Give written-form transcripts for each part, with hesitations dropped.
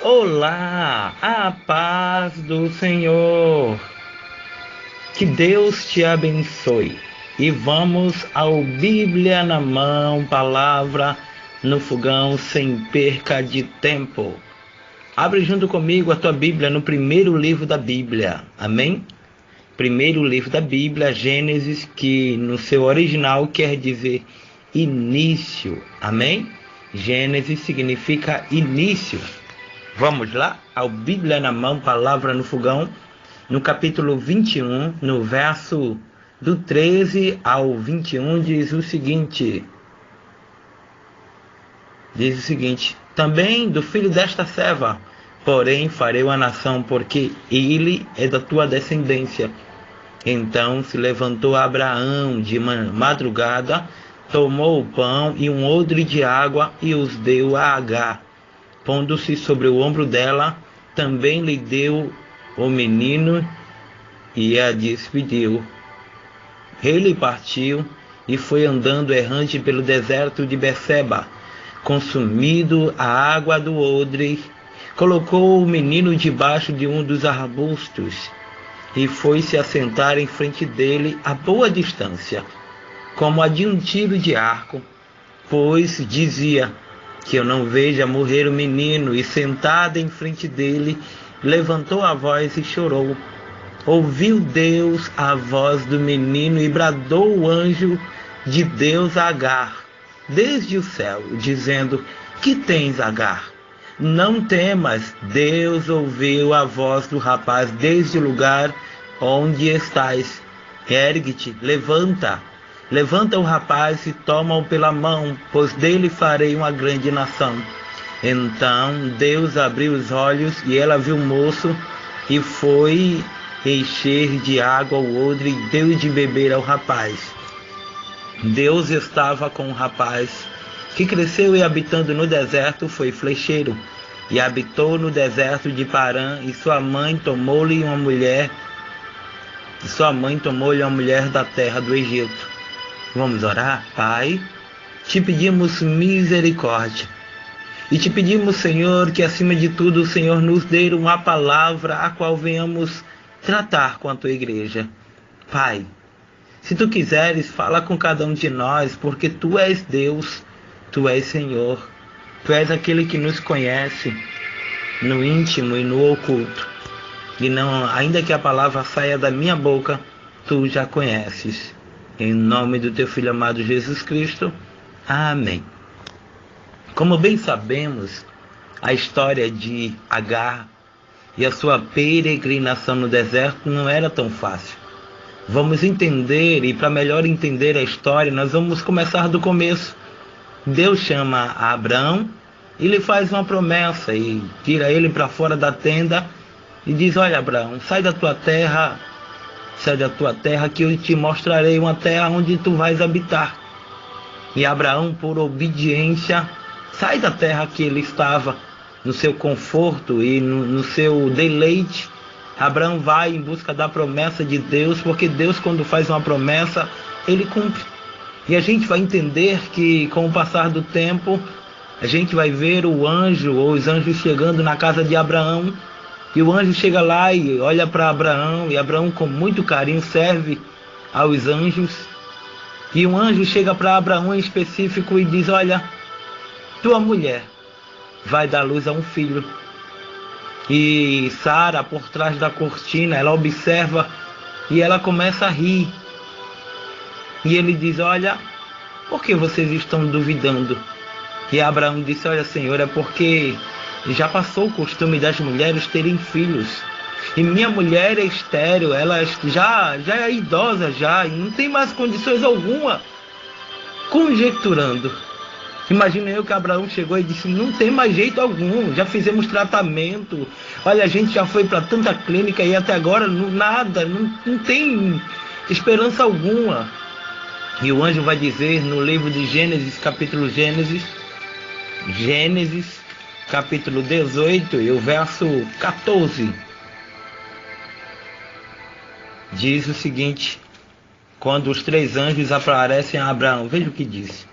Olá, a paz do Senhor. Que Deus te abençoe. E vamos ao Bíblia na mão, palavra no fogão, sem perca de tempo. Abre junto comigo a tua Bíblia no primeiro livro da Bíblia. Amém? Primeiro livro da Bíblia, Gênesis, que no seu original quer dizer início. Amém? Gênesis significa início. Vamos lá? Ao Bíblia na mão, palavra no fogão, no capítulo 21, no verso do 13 ao 21, diz o seguinte. Também do filho desta serva, porém farei uma nação, porque ele é da tua descendência. Então se levantou Abraão de madrugada, tomou o pão e um odre de água e os deu a Agar. Pondo-se sobre o ombro dela, também lhe deu o menino e a despediu. Ele partiu e foi andando errante pelo deserto de Beceba. Consumido a água do odre, colocou o menino debaixo de um dos arbustos e foi se assentar em frente dele a boa distância, como a de um tiro de arco, pois dizia: que eu não veja morrer o menino. E sentada em frente dele, levantou a voz e chorou. Ouviu Deus a voz do menino e bradou o anjo de Deus a Agar desde o céu, dizendo: que tens, Agar? Não temas. Deus ouviu a voz do rapaz desde o lugar onde estás. Ergue-te, Levanta o rapaz e toma-o pela mão, pois dele farei uma grande nação. Então Deus abriu os olhos e ela viu o moço e foi encher de água o odre e deu de beber ao rapaz. Deus estava com o rapaz, que cresceu e habitando no deserto foi flecheiro, e habitou no deserto de Parã, e sua mãe tomou-lhe uma mulher da terra do Egito. Vamos orar? Pai, te pedimos misericórdia. E te pedimos, Senhor, que acima de tudo o Senhor nos dê uma palavra a qual venhamos tratar com a tua igreja. Pai, se tu quiseres, fala com cada um de nós, porque tu és Deus, tu és Senhor. Tu és aquele que nos conhece no íntimo e no oculto. E não, ainda que a palavra saia da minha boca, tu já conheces. Em nome do teu Filho amado Jesus Cristo. Amém. Como bem sabemos, a história de Agar e a sua peregrinação no deserto não era tão fácil. Vamos entender, e para melhor entender a história, nós vamos começar do começo. Deus chama Abraão e lhe faz uma promessa e tira ele para fora da tenda e diz: olha, Abraão, sai da tua terra que eu te mostrarei uma terra onde tu vais habitar. E Abraão, por obediência, sai da terra que ele estava, no seu conforto e no seu deleite. Abraão vai em busca da promessa de Deus, porque Deus, quando faz uma promessa, ele cumpre. E a gente vai entender que, com o passar do tempo, a gente vai ver o anjo ou os anjos chegando na casa de Abraão. E o anjo chega lá e olha para Abraão, e Abraão com muito carinho serve aos anjos. E um anjo chega para Abraão em específico e diz: olha, tua mulher vai dar luz a um filho. E Sara, por trás da cortina, ela observa e ela começa a rir. E ele diz: olha, por que vocês estão duvidando? E Abraão disse: olha, Senhor, é porque já passou o costume das mulheres terem filhos. E minha mulher é estéril, ela já é idosa e não tem mais condições alguma. Conjecturando. Imagina eu que Abraão chegou e disse: não tem mais jeito algum, já fizemos tratamento. Olha, a gente já foi para tanta clínica e até agora nada, não tem esperança alguma. E o anjo vai dizer no livro de Gênesis, capítulo 18 e o verso 14, diz o seguinte: quando os 3 anjos aparecem a Abraão, veja o que diz: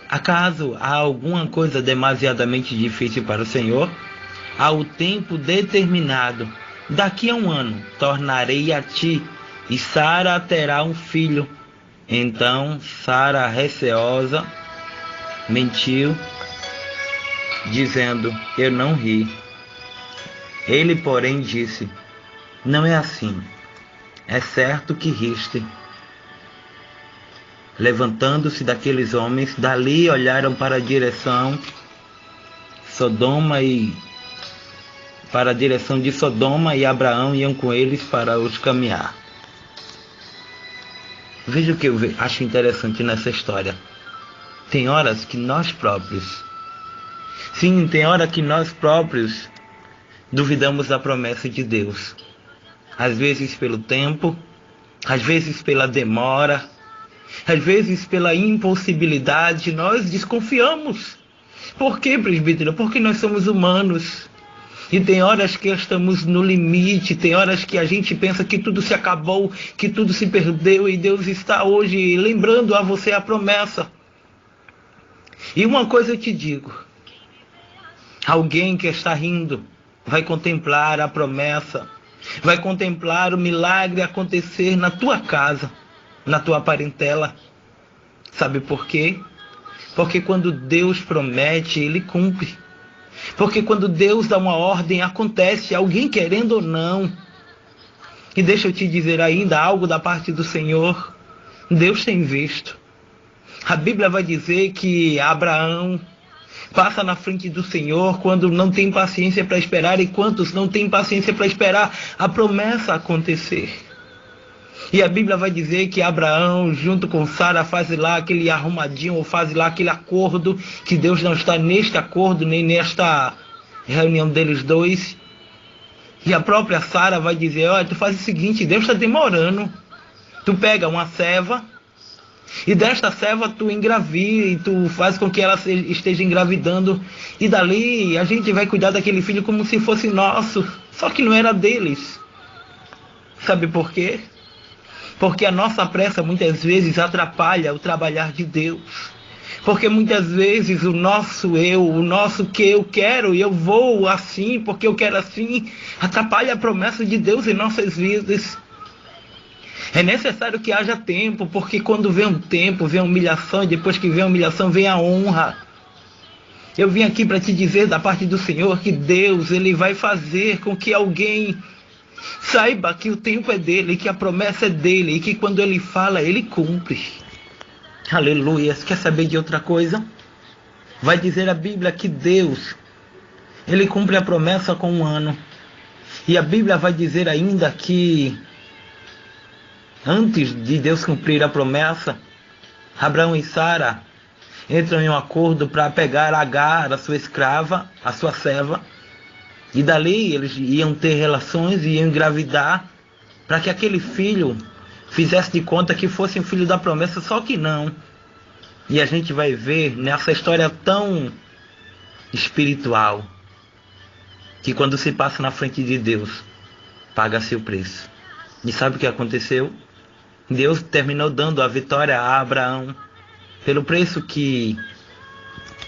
acaso há alguma coisa demasiadamente difícil para o Senhor? ao tempo determinado. Daqui a 1 ano tornarei a ti, e Sara terá um filho. Então Sara, receosa, mentiu, dizendo: eu não ri. Ele, porém, disse: não é assim. É certo que riste. Levantando-se daqueles homens, dali olharam para a direção de Sodoma, e Abraão iam com eles para os caminhar. Veja o que eu acho interessante nessa história. Tem horas que nós próprios, tem hora que nós próprios duvidamos da promessa de Deus. Às vezes pelo tempo, às vezes pela demora, às vezes pela impossibilidade, nós desconfiamos. Por quê, presbítero? Porque nós somos humanos. E tem horas que estamos no limite, tem horas que a gente pensa que tudo se acabou, que tudo se perdeu, e Deus está hoje lembrando a você a promessa. E uma coisa eu te digo: alguém que está rindo vai contemplar a promessa, vai contemplar o milagre acontecer na tua casa, na tua parentela. Sabe por quê? Porque quando Deus promete, Ele cumpre. Porque quando Deus dá uma ordem, acontece, alguém querendo ou não. E deixa eu te dizer ainda algo da parte do Senhor. Deus tem visto. A Bíblia vai dizer que Abraão passa na frente do Senhor quando não tem paciência para esperar. E quantos não têm paciência para esperar a promessa acontecer? E a Bíblia vai dizer que Abraão, junto com Sara, faz lá aquele arrumadinho, ou faz lá aquele acordo, que Deus não está neste acordo, nem nesta reunião deles dois. E a própria Sara vai dizer: olha, tu faz o seguinte, Deus está demorando. Tu pega uma serva, e desta serva tu engravida, e tu faz com que ela esteja engravidando. E dali a gente vai cuidar daquele filho como se fosse nosso. Só que não era deles. Sabe por quê? Porque a nossa pressa muitas vezes atrapalha o trabalhar de Deus. Porque muitas vezes o nosso eu, o nosso que eu quero e eu vou assim, porque eu quero assim, atrapalha a promessa de Deus em nossas vidas. É necessário que haja tempo, porque quando vem um tempo, vem a humilhação, e depois que vem a humilhação, vem a honra. Eu vim aqui para te dizer da parte do Senhor que Deus, Ele vai fazer com que alguém saiba que o tempo é dele, que a promessa é dele, e que quando ele fala, ele cumpre. Aleluia. Quer saber de outra coisa? Vai dizer a Bíblia que Deus, Ele cumpre a promessa com 1 ano. E a Bíblia vai dizer ainda que antes de Deus cumprir a promessa, Abraão e Sara entram em um acordo para pegar Agar, a sua escrava, a sua serva. E dali eles iam ter relações e iam engravidar, para que aquele filho fizesse de conta que fosse um filho da promessa, só que não. E a gente vai ver nessa história tão espiritual, que quando se passa na frente de Deus, paga-se o preço. E sabe o que aconteceu? Deus terminou dando a vitória a Abraão, pelo preço que,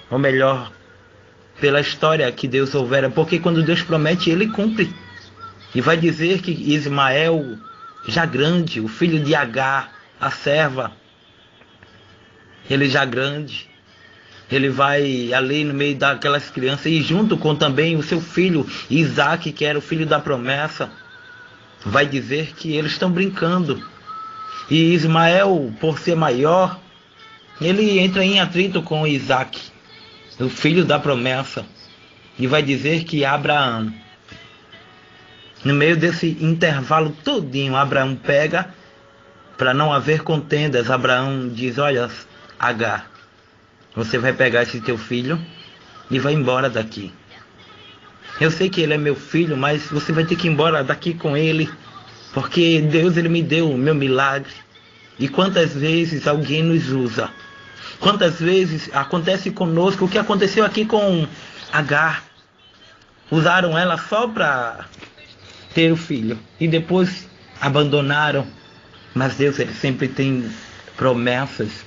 ou melhor, pela história que Deus houvera, porque quando Deus promete, Ele cumpre. E vai dizer que Ismael, já grande, o filho de Agar, a serva, ele já grande, ele vai ali no meio daquelas crianças, e junto com também o seu filho Isaque, que era o filho da promessa, vai dizer que eles estão brincando. E Ismael, por ser maior, ele entra em atrito com Isaque, o filho da promessa, e vai dizer que Abraão, no meio desse intervalo todinho, Abraão pega, para não haver contendas, Abraão diz: olha, Agar, você vai pegar esse teu filho e vai embora daqui. Eu sei que ele é meu filho, mas você vai ter que ir embora daqui com ele, porque Deus, Ele me deu o meu milagre. E quantas vezes alguém nos usa, quantas vezes acontece conosco o que aconteceu aqui com Agar. Usaram ela só para ter o filho e depois abandonaram. Mas Deus, Ele sempre tem promessas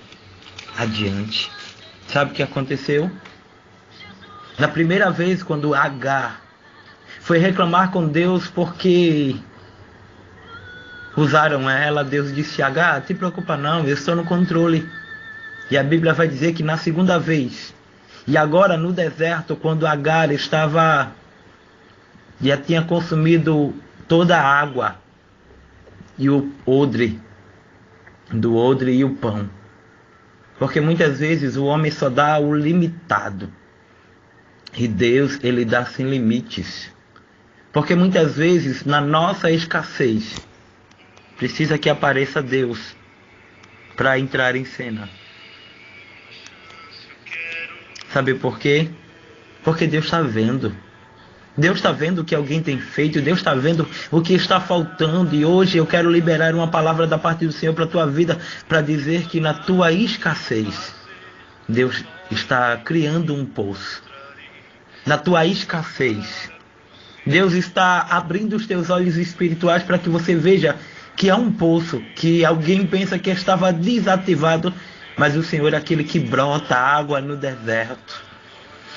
adiante. Sabe o que aconteceu? Na primeira vez, quando Agar foi reclamar com Deus porque usaram ela. Deus disse: Agar, te preocupa não, eu estou no controle. E a Bíblia vai dizer que na segunda vez, e agora no deserto, quando Agar já tinha consumido toda a água e o odre, do odre e o pão. Porque muitas vezes o homem só dá o limitado. E Deus, ele dá sem limites. Porque muitas vezes, na nossa escassez, precisa que apareça Deus para entrar em cena. Sabe por quê? Porque Deus está vendo. Deus está vendo o que alguém tem feito. Deus está vendo o que está faltando. E hoje eu quero liberar uma palavra da parte do Senhor para a tua vida, para dizer que na tua escassez, Deus está criando um poço. Na tua escassez, Deus está abrindo os teus olhos espirituais para que você veja que há um poço, que alguém pensa que estava desativado, mas o Senhor é aquele que brota água no deserto.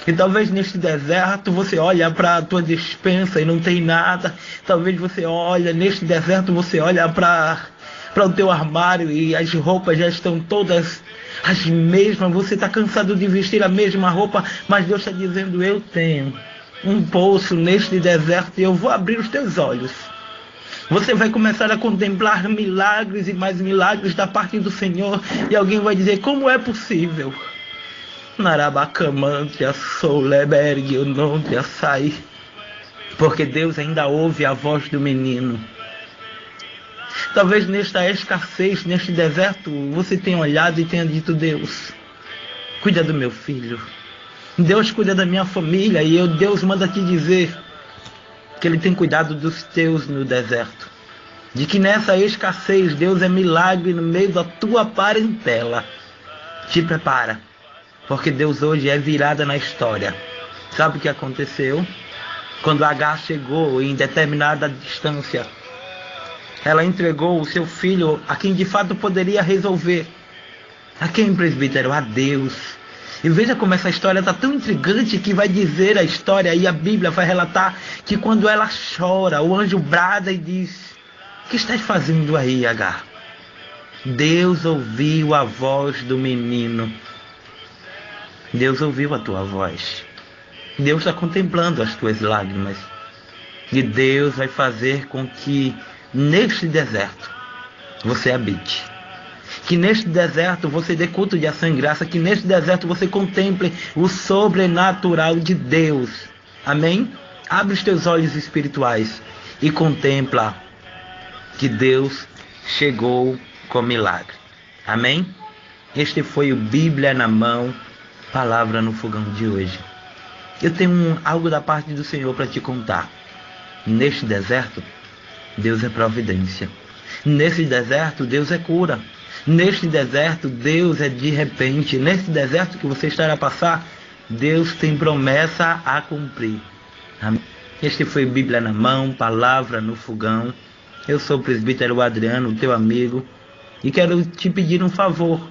E talvez neste deserto você olha para a tua despensa e não tem nada. Talvez você olha, neste deserto você olha para o teu armário e as roupas já estão todas as mesmas. Você está cansado de vestir a mesma roupa, mas Deus está dizendo: eu tenho um poço neste deserto e eu vou abrir os teus olhos. Você vai começar a contemplar milagres e mais milagres da parte do Senhor. E alguém vai dizer: como é possível? Narabacamante, Souleberg, o nome açaí. Porque Deus ainda ouve a voz do menino. Talvez nesta escassez, neste deserto, você tenha olhado e tenha dito: Deus, cuida do meu filho. Deus cuida da minha família. E Deus manda te dizer que Ele tem cuidado dos teus no deserto. De que nessa escassez, Deus é milagre no meio da tua parentela. Te prepara. Porque Deus hoje é virada na história. Sabe o que aconteceu? Quando Agar chegou em determinada distância, ela entregou o seu filho a quem de fato poderia resolver. A quem, presbítero? A Deus. E veja como essa história está tão intrigante que vai dizer a história, e a Bíblia vai relatar que quando ela chora, o anjo brada e diz: o que estás fazendo aí, Agar? Deus ouviu a voz do menino. Deus ouviu a tua voz. Deus está contemplando as tuas lágrimas. E Deus vai fazer com que neste deserto você habite. Que neste deserto você dê culto de ação e graça. Que neste deserto você contemple o sobrenatural de Deus. Amém? Abre os teus olhos espirituais e contempla que Deus chegou com milagre. Amém? Este foi o Bíblia na Mão, Palavra no Fogão de hoje. Eu tenho algo da parte do Senhor para te contar. Neste deserto, Deus é providência. Nesse deserto, Deus é cura. Neste deserto, Deus é de repente. Nesse deserto que você estará a passar, Deus tem promessa a cumprir. Amém? Este foi Bíblia na Mão, Palavra no Fogão. Eu sou o presbítero Adriano, teu amigo, e quero te pedir um favor,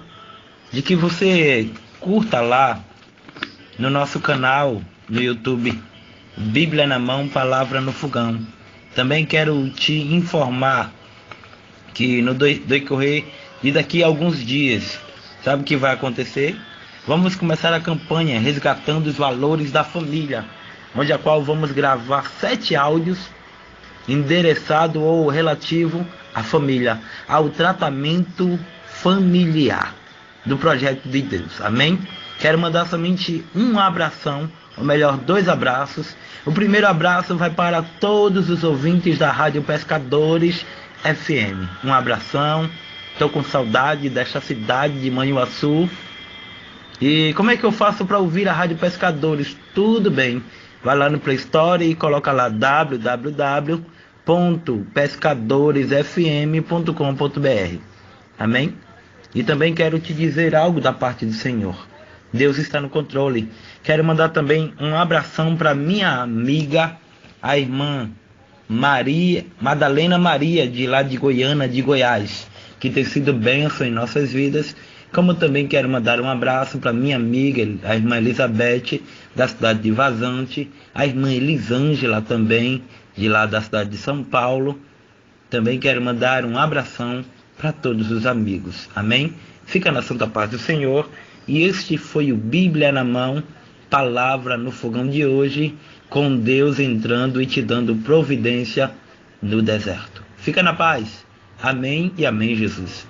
de que você curta lá no nosso canal no YouTube, Bíblia na Mão, Palavra no Fogão. Também quero te informar que no decorrer de daqui a alguns dias, sabe o que vai acontecer? Vamos começar a campanha Resgatando os Valores da Família, onde a qual vamos gravar 7 áudios endereçado ou relativo à família, ao tratamento familiar do projeto de Deus. Amém? Quero mandar somente um abração, ou melhor, 2 abraços. O primeiro abraço vai para todos os ouvintes da Rádio Pescadores FM. Um abração. Estou com saudade desta cidade de Manhuaçu. E como é que eu faço para ouvir a Rádio Pescadores? Tudo bem. Vai lá no Play Store e coloca lá www.pescadoresfm.com.br. Amém? E também quero te dizer algo da parte do Senhor. Deus está no controle. Quero mandar também um abração para minha amiga, a irmã Madalena Maria, de lá de Goiânia, de Goiás, que tem sido bênção em nossas vidas. Como também quero mandar um abraço para minha amiga, a irmã Elizabeth, da cidade de Vazante, a irmã Elisângela também, de lá da cidade de São Paulo. Também quero mandar um abração para todos os amigos. Amém? Fica na santa paz do Senhor. E este foi o Bíblia na Mão, palavra no fogão de hoje, com Deus entrando e te dando providência no deserto. Fica na paz. Amém e amém, Jesus.